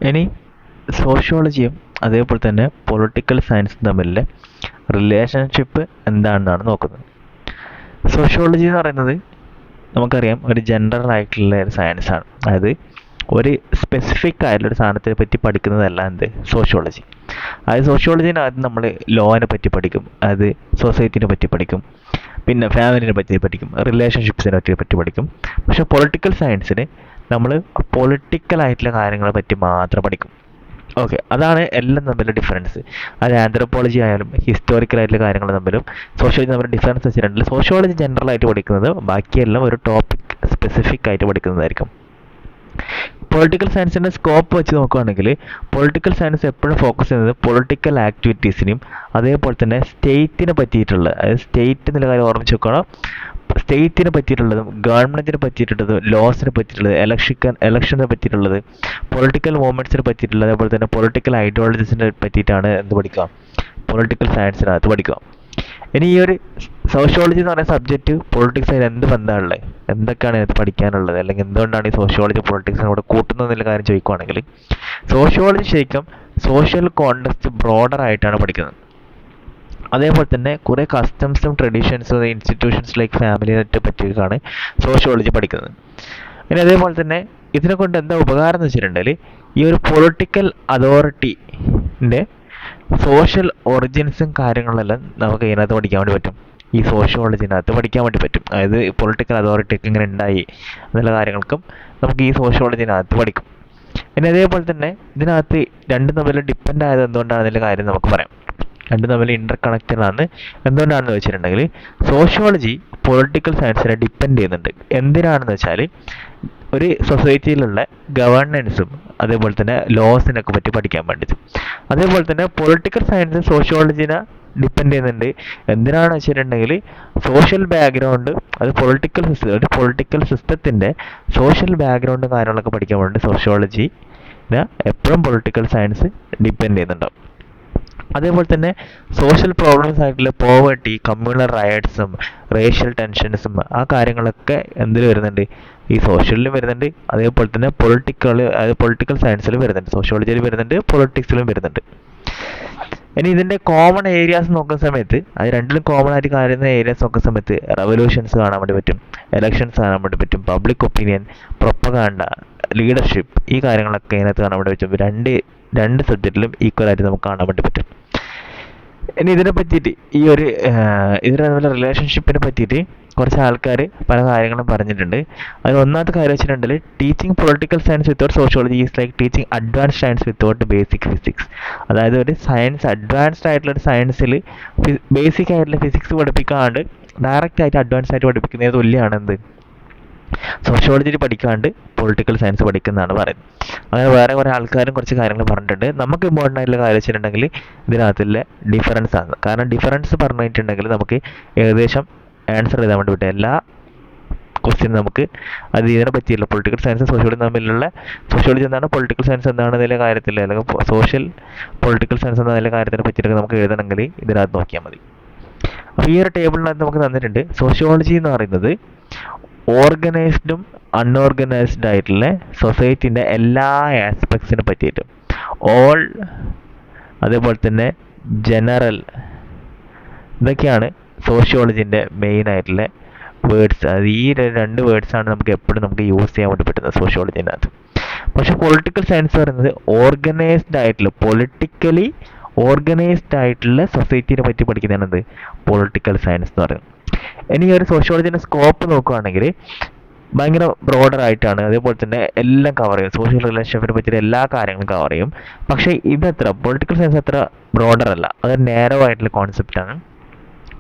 ഇനി സോഷ്യോളജിയും അതേപോലെ തന്നെ പൊളിറ്റിക്കൽ സയൻസും തമ്മിലുള്ള റിലേഷൻഷിപ്പ് എന്താണെന്നാണ് നോക്കുന്നത്. സോഷ്യോളജി എന്ന് പറയുന്നത് നമുക്കറിയാം ഒരു ജനറൽ ആയിട്ടുള്ള ഒരു സയൻസാണ്. അതായത് ഒരു സ്പെസിഫിക് ആയിട്ടുള്ള ഒരു സാധനത്തെ പറ്റി പഠിക്കുന്നതല്ല എന്ത് സോഷ്യോളജി. അതായത് സോഷ്യോളജിന് ആദ്യം നമ്മൾ ലോനെ പറ്റി പഠിക്കും, അതായത് സൊസൈറ്റിനെ പറ്റി പഠിക്കും, പിന്നെ ഫാമിലിനെ പറ്റി പഠിക്കും, റിലേഷൻഷിപ്സിനെ പറ്റി പഠിക്കും. പക്ഷെ പൊളിറ്റിക്കൽ സയൻസിന് നമ്മൾ പൊളിറ്റിക്കൽ ആയിട്ടുള്ള കാര്യങ്ങളെ പറ്റി മാത്രം പഠിക്കും. ഓക്കെ, അതാണ് എല്ലാം തമ്മിലുള്ള ഡിഫറൻസ്. അത് ആന്ത്രപ്പോളജി ആയാലും ഹിസ്റ്റോറിക്കൽ ആയിട്ടുള്ള കാര്യങ്ങൾ തമ്മിലും സോഷ്യോളജി തമ്മിൽ ഡിഫറൻസ് വെച്ചിട്ടുണ്ടെങ്കിൽ സോഷ്യോളജി ജനറൽ ആയിട്ട് പഠിക്കുന്നത് ബാക്കിയെല്ലാം ഒരു ടോപ്പിക് സ്പെസിഫിക് ആയിട്ട് പഠിക്കുന്നതായിരിക്കും. പൊളിറ്റിക്കൽ സയൻസിൻ്റെ സ്കോപ്പ് വെച്ച് നോക്കുകയാണെങ്കിൽ പൊളിറ്റിക്കൽ സയൻസ് എപ്പോഴും ഫോക്കസ് ചെയ്യുന്നത് പൊളിറ്റിക്കൽ ആക്ടിവിറ്റീസിനെയും അതേപോലെ തന്നെ സ്റ്റേറ്റിനെ പറ്റിയിട്ടുള്ള, അതായത് സ്റ്റേറ്റ് എന്നുള്ള കാര്യം ഓർമ്മിച്ച് വെക്കണം. സ്റ്റേറ്റിനെ പറ്റിയിട്ടുള്ളതും ഗവൺമെൻറ്റിനെ പറ്റിയിട്ടുള്ളതും ലോസിനെ പറ്റിയിട്ടുള്ളത് എലക്ഷനെ പറ്റിയിട്ടുള്ളത് പൊളിറ്റിക്കൽ മൂവ്മെൻറ്റ്സിനെ പറ്റിയിട്ടുള്ളത് അതേപോലെ തന്നെ പൊളിറ്റിക്കൽ ഐഡിയോളജീസിനെ പറ്റിയിട്ടാണ് എന്ത് പഠിക്കുക, പൊളിറ്റിക്കൽ സയൻസിനകത്ത് പഠിക്കുക. ഇനി ഈ ഒരു സോഷ്യോളജി എന്ന് പറയുന്ന സബ്ജക്റ്റ് പൊളിറ്റിക്സായിട്ട് എന്ത് ബന്ധമുള്ളത്, എന്തൊക്കെയാണ് ഇതിനകത്ത് പഠിക്കാനുള്ളത്, അല്ലെങ്കിൽ എന്തുകൊണ്ടാണ് ഈ സോഷ്യോളജി പൊളിറ്റിക്സിനോട് കൂട്ടുന്നതെന്നുള്ള കാര്യം ചോദിക്കുകയാണെങ്കിൽ സോഷ്യോളജി ശരിക്കും സോഷ്യൽ കോണ്ടെക്സ്റ്റ് ബ്രോഡർ ആയിട്ടാണ് പഠിക്കുന്നത്. അതേപോലെ തന്നെ കുറേ കസ്റ്റംസും ട്രഡീഷൻസും ഇൻസ്റ്റിറ്റ്യൂഷൻസ് ലൈക്ക് ഫാമിലിനെ പറ്റിയൊക്കെയാണ് സോഷ്യോളജി പഠിക്കുന്നത്. ഇനി അതേപോലെ തന്നെ ഇതിനെ കൊണ്ട് എന്താ ഉപകാരം എന്ന് വെച്ചിട്ടുണ്ടെങ്കിൽ ഈ ഒരു പൊളിറ്റിക്കൽ അതോറിറ്റിൻ്റെ സോഷ്യൽ ഒറിജിൻസും കാര്യങ്ങളെല്ലാം നമുക്ക് ഇതിനകത്ത് പഠിക്കാൻ വേണ്ടി പറ്റും, ഈ സോഷ്യോളജിനകത്ത് പഠിക്കാൻ വേണ്ടി പറ്റും. അതായത് പൊളിറ്റിക്കൽ അതോറിറ്റി ഒക്കെ ഇങ്ങനെ ഉണ്ടായി എന്നുള്ള കാര്യങ്ങൾക്കും നമുക്ക് ഈ സോഷ്യോളജിനകത്ത് പഠിക്കും. പിന്നെ അതേപോലെ തന്നെ ഇതിനകത്ത് രണ്ടും തമ്മിൽ ഡിപ്പെൻഡ് ആയത് എന്തുകൊണ്ടാണെന്നുള്ള കാര്യം നമുക്ക് പറയാം. രണ്ടും തമ്മിൽ ഇൻ്റർ കണക്റ്റഡ് ആണ്. എന്തുകൊണ്ടാണെന്ന് വെച്ചിട്ടുണ്ടെങ്കിൽ സോഷ്യോളജി പൊളിറ്റിക്കൽ സയൻസിനെ ഡിപ്പെൻഡ് ചെയ്യുന്നുണ്ട്. എന്തിനാണെന്ന് വെച്ചാൽ ഒരു സൊസൈറ്റിയിലുള്ള ഗവേണൻസും അതേപോലെ തന്നെ ലോസിനൊക്കെ പറ്റി പഠിക്കാൻ വേണ്ടിയിട്ട്. അതേപോലെ തന്നെ പൊളിറ്റിക്കൽ സയൻസ് സോഷ്യോളജിനെ ഡിപ്പെൻഡ് ചെയ്യുന്നുണ്ട്. എന്തിനാണെന്ന് വെച്ചിട്ടുണ്ടെങ്കിൽ സോഷ്യൽ ബാക്ക്ഗ്രൗണ്ട്, അത് പൊളിറ്റിക്കൽ സിസ്റ്റത്തിൻ്റെ സോഷ്യൽ ബാക്ക്ഗ്രൗണ്ടും കാര്യങ്ങളൊക്കെ പഠിക്കാൻ വേണ്ടി സോഷ്യോളജിനെ എപ്പോഴും പൊളിറ്റിക്കൽ സയൻസ് ഡിപ്പെൻഡ് ചെയ്യുന്നുണ്ടാവും. അതേപോലെ തന്നെ സോഷ്യൽ പ്രോബ്ലംസ് ആയിട്ടുള്ള പോവർട്ടി, കമ്മ്യൂണൽ റൈറ്റ്സും റേഷ്യൽ ടെൻഷൻസും ആ കാര്യങ്ങളൊക്കെ എന്തിൽ വരുന്നുണ്ട്, ഈ സോഷ്യലിലും വരുന്നുണ്ട്. അതേപോലെ തന്നെ പൊളിറ്റിക്കൽ സയൻസിലും വരുന്നുണ്ട്, സോഷ്യോളജിയിലും വരുന്നുണ്ട്, പൊളിറ്റിക്സിലും വരുന്നുണ്ട്. ഇനി ഇതിൻ്റെ കോമൺ ഏരിയാസ് നോക്കുന്ന സമയത്ത് അത് രണ്ടിലും കോമൺ ആയിട്ട് കാര്യമായ ഏരിയാസ് നോക്കുന്ന സമയത്ത് റവല്യൂഷൻസ് കാണാൻ വേണ്ടി പറ്റും, എലക്ഷൻസ് കാണാൻ വേണ്ടി പറ്റും, പബ്ലിക് ഒപ്പീനിയൻ, പ്രൊപ്പഗാൻഡ, ലീഡർഷിപ്പ്, ഈ കാര്യങ്ങളൊക്കെ ഇതിനകത്ത് കാണാൻ വേണ്ടി പറ്റും. രണ്ട് സബ്ജക്റ്റിലും ഈക്വൽ ആയിട്ട് നമുക്ക് കാണാൻ വേണ്ടി പറ്റും. ഇനി ഇതിനെ പറ്റിയിട്ട് ഇതിനെ തമ്മിലുള്ള റിലേഷൻഷിപ്പിനെ പറ്റിയിട്ട് കുറച്ച് ആൾക്കാർ പല കാര്യങ്ങളും പറഞ്ഞിട്ടുണ്ട്. അതിൽ ഒന്നാമത്തെ കാര്യം വെച്ചിട്ടുണ്ടെങ്കിൽ teaching political science without sociology is like teaching advanced science without basic physics. അതായത് ഒരു സയൻസ് അഡ്വാൻസ്ഡ് ആയിട്ടുള്ള ഒരു സയൻസിൽ ബേസിക് ആയിട്ടുള്ള ഫിസിക്സ് പഠിപ്പിക്കാണ്ട് ഡയറക്റ്റ് ആയിട്ട് അഡ്വാൻസ് ആയിട്ട് പഠിപ്പിക്കുന്നതിന് തുല്യമാണെന്ത് സോഷ്യോളജി പഠിക്കാണ്ട് പൊളിറ്റിക്കൽ സയൻസ് പഠിക്കുന്നതാണ് പറയുന്നത്. അങ്ങനെ വേറെ കുറേ ആൾക്കാരും കുറച്ച് കാര്യങ്ങൾ പറഞ്ഞിട്ടുണ്ട്. നമുക്ക് ഇമ്പോർട്ടൻ്റ് ആയിട്ടുള്ള കാര്യം വെച്ചിട്ടുണ്ടെങ്കിൽ ഇതിനകത്തുള്ള ഡിഫറൻസ് ആണ്. കാരണം ഡിഫറൻസ് പറഞ്ഞിട്ടുണ്ടെങ്കിൽ നമുക്ക് ഏകദേശം ആൻസർ ചെയ്താൽ വേണ്ടി പറ്റും എല്ലാ ക്വസ്റ്റ്യനും. നമുക്ക് അത് ഇതിനെ പറ്റിയില്ല, പൊളിറ്റിക്കൽ സയൻസ് സോഷ്യോളജി തമ്മിലുള്ള സോഷ്യോളജി എന്താണ്, പൊളിറ്റിക്കൽ സയൻസ് എന്താണ് എന്നതിലെ കാര്യത്തിൽ, അല്ലെങ്കിൽ സോഷ്യൽ പൊളിറ്റിക്കൽ സയൻസ് എന്നതിലെ കാര്യത്തിനെ പറ്റിയിട്ട് നമുക്ക് എഴുതണമെങ്കിൽ ഇതിനകത്ത് നോക്കിയാൽ മതി. അപ്പോൾ ഈ ഒരു ടേബിളിനകത്ത് നമുക്ക് തന്നിട്ടുണ്ട് സോഷ്യോളജി എന്ന് പറയുന്നത് ഓർഗനൈസ്ഡും അൺഓർഗനൈസ്ഡ് ആയിട്ടുള്ള സൊസൈറ്റീൻ്റെ എല്ലാ ആസ്പെക്ട്സിനെ പറ്റിയിട്ടും ഓൾ, അതേപോലെ തന്നെ ജനറൽ, ഇതൊക്കെയാണ് സോഷ്യോളജിൻ്റെ മെയിൻ ആയിട്ടുള്ള വേർഡ്സ്. അത് ഈ രണ്ട് വേർഡ്സാണ് നമുക്ക് എപ്പോഴും യൂസ് ചെയ്യാൻ വേണ്ടി പറ്റുന്നത് സോഷ്യോളജിൻ്റെ അകത്ത്. പക്ഷെ പൊളിറ്റിക്കൽ സയൻസ് പറയുന്നത് ഓർഗനൈസ്ഡ് ആയിട്ടുള്ള, പൊളിറ്റിക്കലി ഓർഗനൈസ്ഡ് ആയിട്ടുള്ള സൊസൈറ്റീനെ പറ്റി പഠിക്കുന്നതാണ് പൊളിറ്റിക്കൽ സയൻസ് എന്ന് പറയുന്നത്. ഇനി ഒരു സോഷ്യോളജിൻ്റെ സ്കോപ്പ് നോക്കുകയാണെങ്കിൽ ഭയങ്കര ബ്രോഡർ ആയിട്ടാണ്, അതേപോലെ തന്നെ എല്ലാം കവർ ചെയ്യും, സോഷ്യൽ റിലേഷൻഷിപ്പിനെ പറ്റിയിട്ട് എല്ലാ കാര്യങ്ങളും കവർ ചെയ്യും. പക്ഷേ ഇതത്ര പൊളിറ്റിക്കൽ സയൻസ് അത്ര ബ്രോഡർ അല്ല, അത് നാരോ ആയിട്ടുള്ള കോൺസെപ്റ്റാണ്.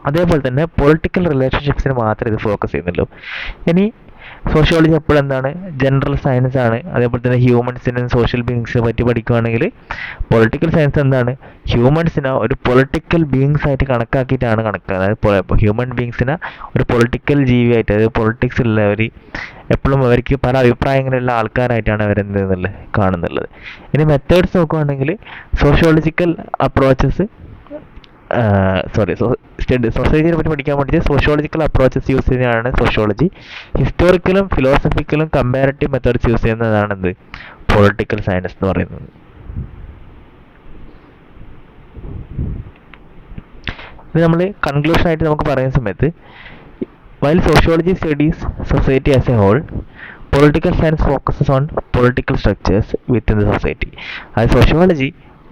അതേപോലെ തന്നെ പൊളിറ്റിക്കൽ റിലേഷൻഷിപ്സിന് മാത്രമേ ഇത് ഫോക്കസ് ചെയ്യുന്നുള്ളൂ. ഇനി സോഷ്യോളജി എപ്പോഴും എന്താണ്, ജനറൽ സയൻസ് ആണ്. അതേപോലെ തന്നെ ഹ്യൂമൻസിനും സോഷ്യൽ ബീയിങ്സിനെ പറ്റി പഠിക്കുകയാണെങ്കിൽ പൊളിറ്റിക്കൽ സയൻസ് എന്താണ്, ഹ്യൂമൻസിനെ ഒരു പൊളിറ്റിക്കൽ ബീയിങ്സ് ആയിട്ട് കണക്കാക്കിയിട്ടാണ് അതായത് ഹ്യൂമൻ ബീയിങ്സിനെ ഒരു പൊളിറ്റിക്കൽ ജീവിയായിട്ട്, അതായത് പൊളിറ്റിക്സിലുള്ള എപ്പോഴും അവർക്ക് പല അഭിപ്രായങ്ങളുള്ള ആൾക്കാരായിട്ടാണ് അവരെന്തെന്നുള്ളത് കാണുന്നുള്ളത്. ഇനി മെത്തേഡ്സ് നോക്കുകയാണെങ്കിൽ സോഷ്യോളജിക്കൽ അപ്രോച്ചസ് സൊസൈറ്റിയെ പറ്റി പഠിക്കാൻ വേണ്ടി സോഷ്യോളജിക്കൽ അപ്രോച്ചസ് യൂസ് ചെയ്യുന്നതാണ് സോഷ്യോളജി. ഹിസ്റ്റോറിക്കലും ഫിലോസഫിക്കലും കമ്പാരിറ്റീവ് മെത്തേഡ്സ് യൂസ് ചെയ്യുന്നതാണ് എന്ത് പൊളിറ്റിക്കൽ സയൻസ് എന്ന് പറയുന്നത്. ഇത് നമ്മൾ കൺക്ലൂഷൻ ആയിട്ട് നമുക്ക് പറയുന്ന സമയത്ത്, while sociology studies society as a whole, political science focuses on political structures within the society. അത് സോഷ്യോളജി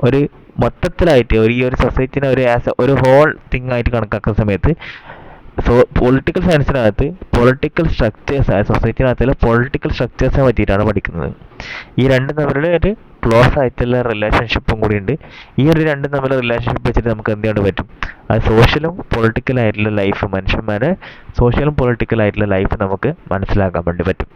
ഒരു മൊത്തത്തിലായിട്ട് ഈ ഒരു സൊസൈറ്റിനെ ഒരു ഹോൾ തിങ് ആയിട്ട് കണക്കാക്കുന്ന സമയത്ത്, പൊളിറ്റിക്കൽ സയൻസിനകത്ത് പൊളിറ്റിക്കൽ സ്ട്രക്ചേഴ്സ്, സൊസൈറ്റിനകത്തുള്ള പൊളിറ്റിക്കൽ സ്ട്രക്ചേഴ്സിനെ പറ്റിയിട്ടാണ് പഠിക്കുന്നത്. ഈ രണ്ടും തമ്മിലുള്ള ഒരു ക്ലോസ് ആയിട്ടുള്ള റിലേഷൻഷിപ്പും കൂടി ഉണ്ട്. ഈ ഒരു രണ്ടും തമ്മിലുള്ള റിലേഷൻഷിപ്പ് വെച്ചിട്ട് നമുക്ക് എന്ത് ചെയ്യാൻ പറ്റും, അത് സോഷ്യലും പൊളിറ്റിക്കൽ ആയിട്ടുള്ള ലൈഫ്, മനുഷ്യന്മാരെ സോഷ്യലും പൊളിറ്റിക്കൽ ആയിട്ടുള്ള ലൈഫ് നമുക്ക് മനസ്സിലാക്കാൻ വേണ്ടി പറ്റും.